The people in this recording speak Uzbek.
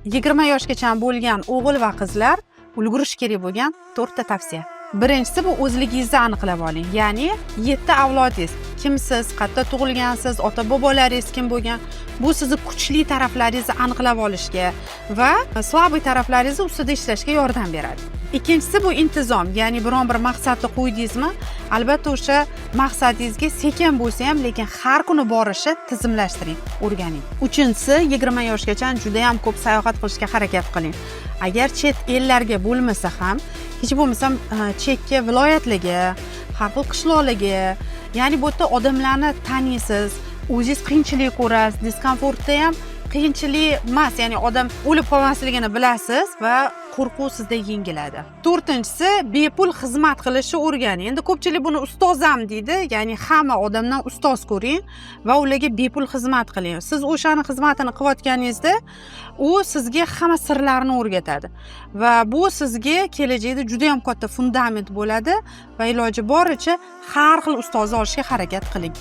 20 yoshgacha bo'lgan o'g'il va qizlar ulgurish kerak bo'lgan 4 ta tavsiya. Birinchisi bu o'zligingizni aniqlab oling. Ya'ni 7 avlodingiz, kimsiz, qayerda tug'ilgansiz, ota-bobolaringiz kim bo'lgan, bu sizning kuchli taraflaringizni aniqlab olishga va slabiy taraflaringizni ustida ishlashga yordam beradi. Ikkinchisi bu intizom, ya'ni biron bir maqsadni qo'ydingizmi, albatta o'sha maqsadingizga sekin bo'lsa ham, lekin har kuni borishni tizimlashtiring, o'rganing. Uchinchisi, 20 yoshgacha juda ham ko'p sayohat qilishga harakat qiling. Agar chet ellarga bo'lmasa ham, hech bo'lmasa chekka viloyatlarga, har xil qishloqlarga, ya'ni bu yerda odamlarni taniysiz, o'zingiz qiyinchilik ko'rasiz, diskomfortda ham qiyinchilik emas, ya'ni odam o'lib qolmasligini bilasiz va qo'rquv sizda yengiladi. To'rtinchisi, bepul xizmat qilishni o'rganing. Endi ko'pchilik buni ustozam deydi, ya'ni hamma odamdan ustoz ko'ring va ularga bepul xizmat qiling. Siz o'shani xizmatini qilayotganingizda, u sizga hamma sirlarni o'rgatadi va bu sizga kelajakda juda ham katta fundament bo'ladi va iloji boricha har xil ustozni olishga harakat qiling.